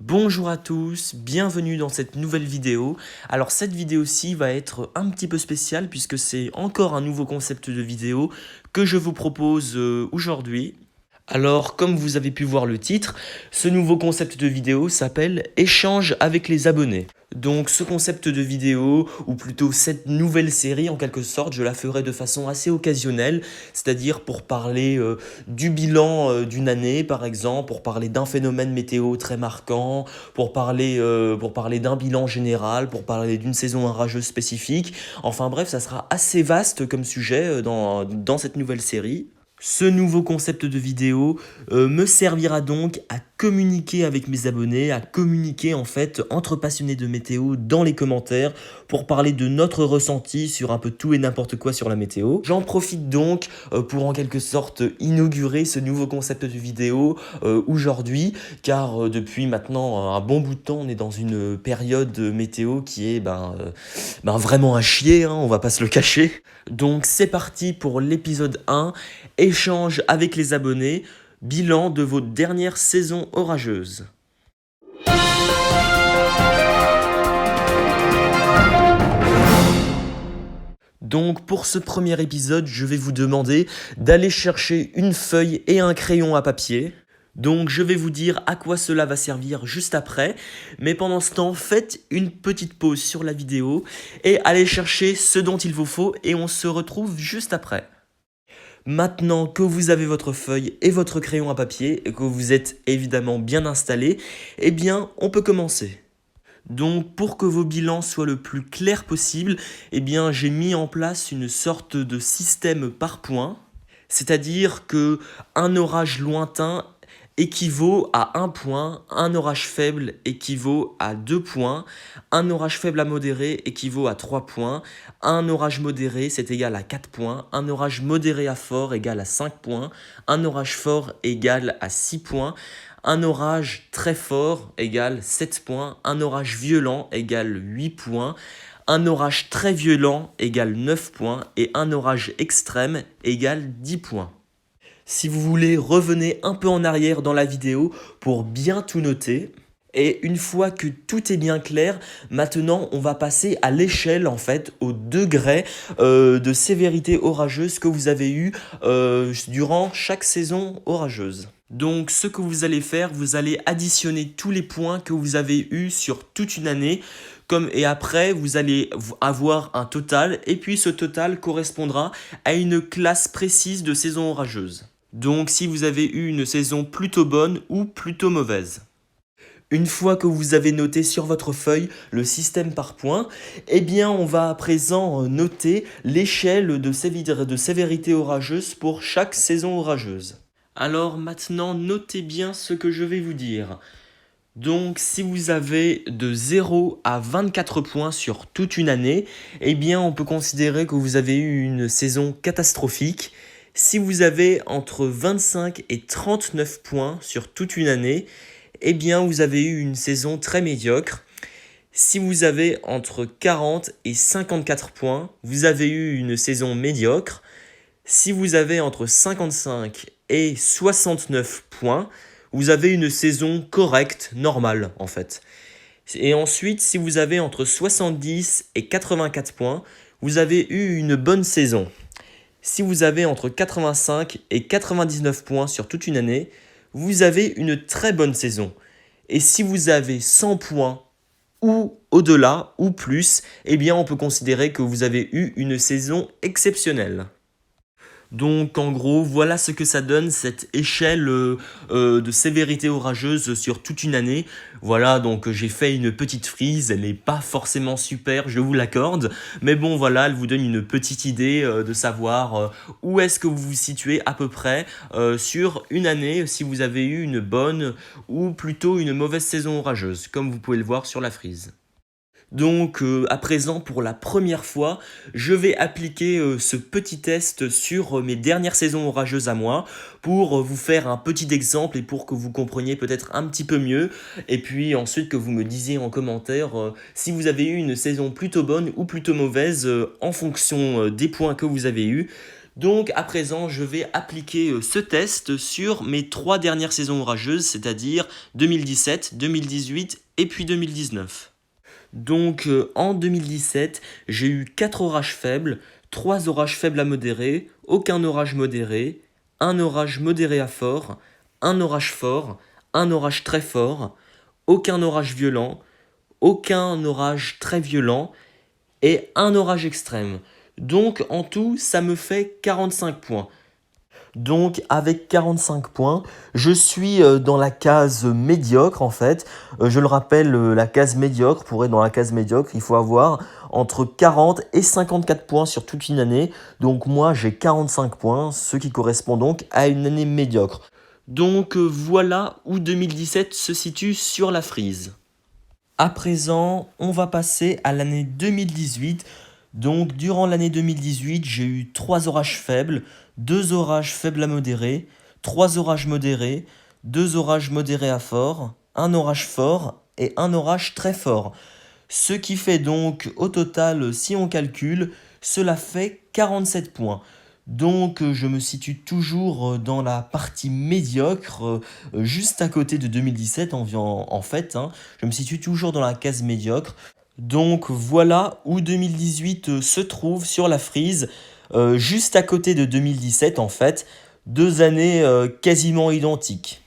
Bonjour à tous, bienvenue dans cette nouvelle vidéo. Alors cette vidéo-ci va être un petit peu spéciale puisque c'est encore un nouveau concept de vidéo que je vous propose aujourd'hui. Alors comme vous avez pu voir le titre, ce nouveau concept de vidéo s'appelle Échange avec les abonnés. Donc ce concept de vidéo, ou plutôt cette nouvelle série en quelque sorte, je la ferai de façon assez occasionnelle, c'est-à-dire pour parler du bilan d'une année par exemple, pour parler d'un phénomène météo très marquant, pour parler d'un bilan général, pour parler d'une saison orageuse spécifique. Enfin bref, ça sera assez vaste comme sujet dans cette nouvelle série. Ce nouveau concept de vidéo me servira donc à communiquer avec mes abonnés, à communiquer en fait entre passionnés de météo dans les commentaires pour parler de notre ressenti sur un peu tout et n'importe quoi sur la météo. J'en profite donc pour en quelque sorte inaugurer ce nouveau concept de vidéo aujourd'hui, car depuis maintenant un bon bout de temps on est dans une période météo qui est vraiment à chier, hein, on va pas se le cacher. Donc c'est parti pour l'épisode 1. Échange avec les abonnés, bilan de vos dernières saisons orageuses. Donc pour ce premier épisode, je vais vous demander d'aller chercher une feuille et un crayon à papier. Donc je vais vous dire à quoi cela va servir juste après, mais pendant ce temps, faites une petite pause sur la vidéo et allez chercher ce dont il vous faut et on se retrouve juste après. Maintenant que vous avez votre feuille et votre crayon à papier et que vous êtes évidemment bien installé, eh bien on peut commencer. Donc pour que vos bilans soient le plus clairs possible, eh bien j'ai mis en place une sorte de système par points, c'est-à-dire que un orage lointain équivaut à 1 point, un orage faible équivaut à 2 points, un orage faible à modéré équivaut à 3 points, un orage modéré c'est égal à 4 points, un orage modéré à fort égal à 5 points, un orage fort égal à 6 points, un orage très fort égale 7 points, un orage violent égale 8 points, un orage très violent égale 9 points et un orage extrême égale 10 points. Si vous voulez, revenez un peu en arrière dans la vidéo pour bien tout noter. Et une fois que tout est bien clair, maintenant on va passer à l'échelle en fait, au degré de sévérité orageuse que vous avez eu durant chaque saison orageuse. Donc ce que vous allez faire, vous allez additionner tous les points que vous avez eus sur toute une année. Et après, vous allez avoir un total, et puis ce total correspondra à une classe précise de saison orageuse. Donc si vous avez eu une saison plutôt bonne ou plutôt mauvaise. Une fois que vous avez noté sur votre feuille le système par points, eh bien on va à présent noter l'échelle de sévérité orageuse pour chaque saison orageuse. Alors maintenant, notez bien ce que je vais vous dire. Donc si vous avez de 0 à 24 points sur toute une année, eh bien on peut considérer que vous avez eu une saison catastrophique. Si vous avez entre 25 et 39 points sur toute une année, eh bien vous avez eu une saison très médiocre. Si vous avez entre 40 et 54 points, vous avez eu une saison médiocre. Si vous avez entre 55 et 69 points, vous avez une saison correcte, normale en fait. Et ensuite, si vous avez entre 70 et 84 points, vous avez eu une bonne saison. Si vous avez entre 85 et 99 points sur toute une année, vous avez une très bonne saison. Et si vous avez 100 points ou au-delà ou plus, eh bien on peut considérer que vous avez eu une saison exceptionnelle. Donc en gros, voilà ce que ça donne, cette échelle de sévérité orageuse sur toute une année. Voilà, donc j'ai fait une petite frise, elle n'est pas forcément super, je vous l'accorde. Mais bon, voilà, elle vous donne une petite idée de savoir où est-ce que vous vous situez à peu près sur une année, si vous avez eu une bonne ou plutôt une mauvaise saison orageuse, comme vous pouvez le voir sur la frise. Donc à présent, pour la première fois, je vais appliquer ce petit test sur mes dernières saisons orageuses à moi pour vous faire un petit exemple et pour que vous compreniez peut-être un petit peu mieux. Et puis ensuite que vous me disiez en commentaire si vous avez eu une saison plutôt bonne ou plutôt mauvaise en fonction des points que vous avez eus. Donc à présent, je vais appliquer ce test sur mes 3 dernières saisons orageuses, c'est-à-dire 2017, 2018 et puis 2019. Donc en 2017, j'ai eu 4 orages faibles, 3 orages faibles à modérés, aucun orage modéré, un orage modéré à fort, un orage fort, un orage très fort, aucun orage violent, aucun orage très violent et un orage extrême. Donc en tout, ça me fait 45 points. Donc avec 45 points, je suis dans la case médiocre en fait. Je le rappelle, la case médiocre, pour être dans la case médiocre, il faut avoir entre 40 et 54 points sur toute une année. Donc moi j'ai 45 points, ce qui correspond donc à une année médiocre. Donc voilà où 2017 se situe sur la frise. À présent, on va passer à l'année 2018. Donc, durant l'année 2018, j'ai eu 3 orages faibles, 2 orages faibles à modérés, 3 orages modérés, 2 orages modérés à forts, un orage fort et un orage très fort. Ce qui fait donc, au total, si on calcule, cela fait 47 points. Donc je me situe toujours dans la partie médiocre, juste à côté de 2017 en fait, hein. Je me situe toujours dans la case médiocre. Donc voilà où 2018 se trouve sur la frise, juste à côté de 2017 en fait. 2 années quasiment identiques.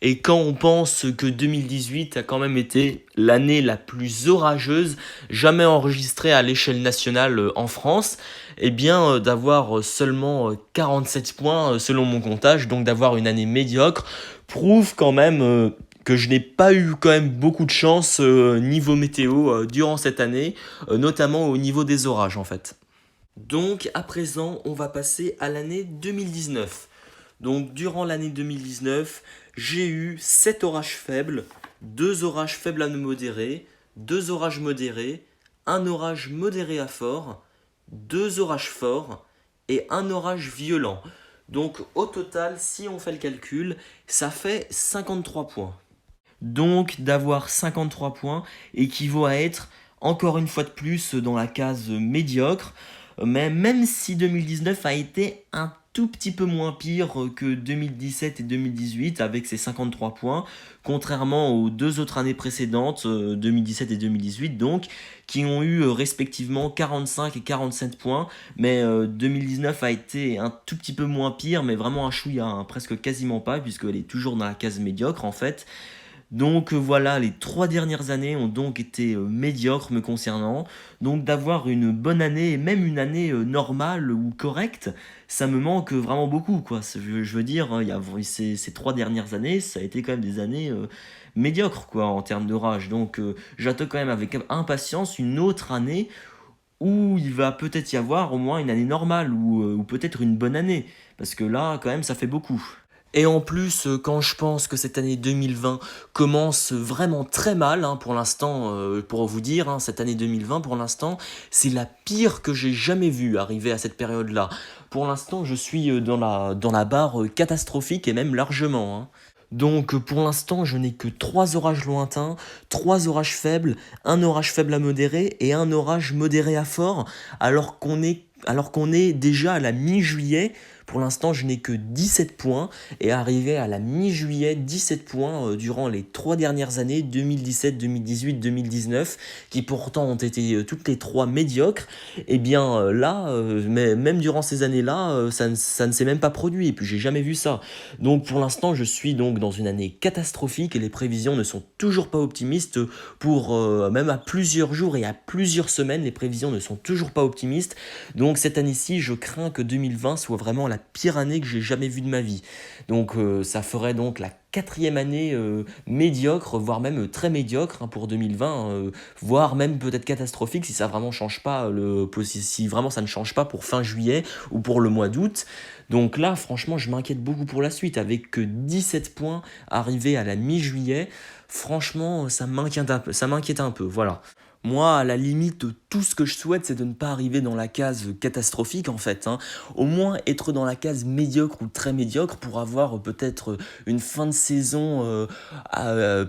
Et quand on pense que 2018 a quand même été l'année la plus orageuse jamais enregistrée à l'échelle nationale en France, eh bien d'avoir seulement 47 points selon mon comptage, donc d'avoir une année médiocre, prouve quand même que je n'ai pas eu quand même beaucoup de chance niveau météo durant cette année, notamment au niveau des orages en fait. Donc à présent, on va passer à l'année 2019. Donc durant l'année 2019, j'ai eu 7 orages faibles, 2 orages faibles à modérés, 2 orages modérés, un orage modéré à fort, 2 orages forts et un orage violent. Donc au total, si on fait le calcul, ça fait 53 points. Donc d'avoir 53 points équivaut à être encore une fois de plus dans la case médiocre. Mais même si 2019 a été un tout petit peu moins pire que 2017 et 2018 avec ses 53 points, contrairement aux 2 autres années précédentes, 2017 et 2018 donc, qui ont eu respectivement 45 et 47 points, mais 2019 a été un tout petit peu moins pire, mais vraiment un chouïa, hein, presque quasiment pas, puisqu'elle est toujours dans la case médiocre en fait. Donc voilà, les 3 dernières années ont donc été médiocres me concernant. Donc d'avoir une bonne année, et même une année normale ou correcte, ça me manque vraiment beaucoup, quoi. Je veux dire, hein, ces 3 dernières années, ça a été quand même des années médiocres, quoi, en termes de rage. Donc j'attends quand même avec impatience une autre année où il va peut-être y avoir au moins une année normale ou peut-être une bonne année. Parce que là, quand même, ça fait beaucoup. Et en plus, quand je pense que cette année 2020 commence vraiment très mal, hein, pour l'instant, pour vous dire, hein, cette année 2020, pour l'instant, c'est la pire que j'ai jamais vue arriver à cette période-là. Pour l'instant, je suis dans la barre catastrophique et même largement, hein. Donc pour l'instant, je n'ai que 3 orages lointains, 3 orages faibles, un orage faible à modéré et un orage modéré à fort, alors qu'on est déjà à la mi-juillet. Pour l'instant, je n'ai que 17 points et arrivé à la mi-juillet, 17 points durant les 3 dernières années, 2017, 2018, 2019, qui pourtant ont été toutes les 3 médiocres. Et bien là, mais même durant ces années-là, ça ne s'est même pas produit et puis j'ai jamais vu ça. Donc pour l'instant, je suis donc dans une année catastrophique et les prévisions ne sont toujours pas optimistes pour même à plusieurs jours et à plusieurs semaines, les prévisions ne sont toujours pas optimistes. Donc cette année-ci, je crains que 2020 soit vraiment la pire année que j'ai jamais vue de ma vie. Donc ça ferait donc la 4e année médiocre, voire même très médiocre, hein, pour 2020, voire même peut-être catastrophique si ça vraiment change pas si vraiment ça ne change pas pour fin juillet ou pour le mois d'août. Donc là, franchement, je m'inquiète beaucoup pour la suite. Avec que 17 points arrivés à la mi-juillet, franchement, ça m'inquiète un peu. Voilà. Moi, à la limite, tout ce que je souhaite, c'est de ne pas arriver dans la case catastrophique en fait, hein. Au moins être dans la case médiocre ou très médiocre pour avoir peut-être une fin de saison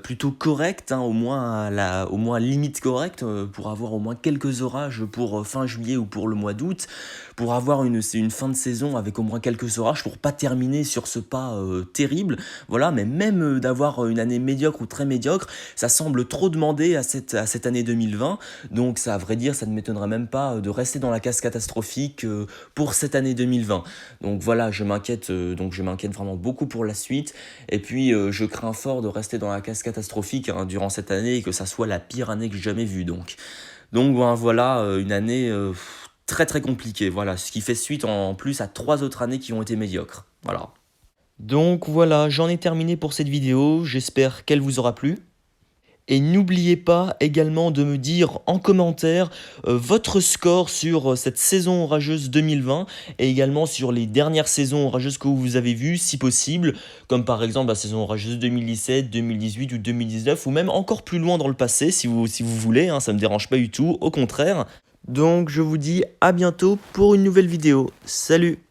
plutôt correcte, hein, au moins limite correcte, pour avoir au moins quelques orages pour fin juillet ou pour le mois d'août, pour avoir une fin de saison avec au moins quelques orages, pour pas terminer sur ce pas terrible. Voilà, mais même d'avoir une année médiocre ou très médiocre, ça semble trop demander à cette année 2020. Donc ça, à vrai dire, ça ne m'étonnerait même pas de rester dans la case catastrophique pour cette année 2020. Donc voilà, je m'inquiète vraiment beaucoup pour la suite. Et puis je crains fort de rester dans la case catastrophique, hein, durant cette année et que ça soit la pire année que j'ai jamais vue. Donc ben, voilà, une année très très compliquée. Voilà, ce qui fait suite en plus à 3 autres années qui ont été médiocres. Voilà. Donc voilà, j'en ai terminé pour cette vidéo. J'espère qu'elle vous aura plu. Et n'oubliez pas également de me dire en commentaire votre score sur cette saison orageuse 2020 et également sur les dernières saisons orageuses que vous avez vues, si possible, comme par exemple la saison orageuse 2017, 2018 ou 2019, ou même encore plus loin dans le passé, si vous voulez, hein, ça ne me dérange pas du tout, au contraire. Donc je vous dis à bientôt pour une nouvelle vidéo. Salut!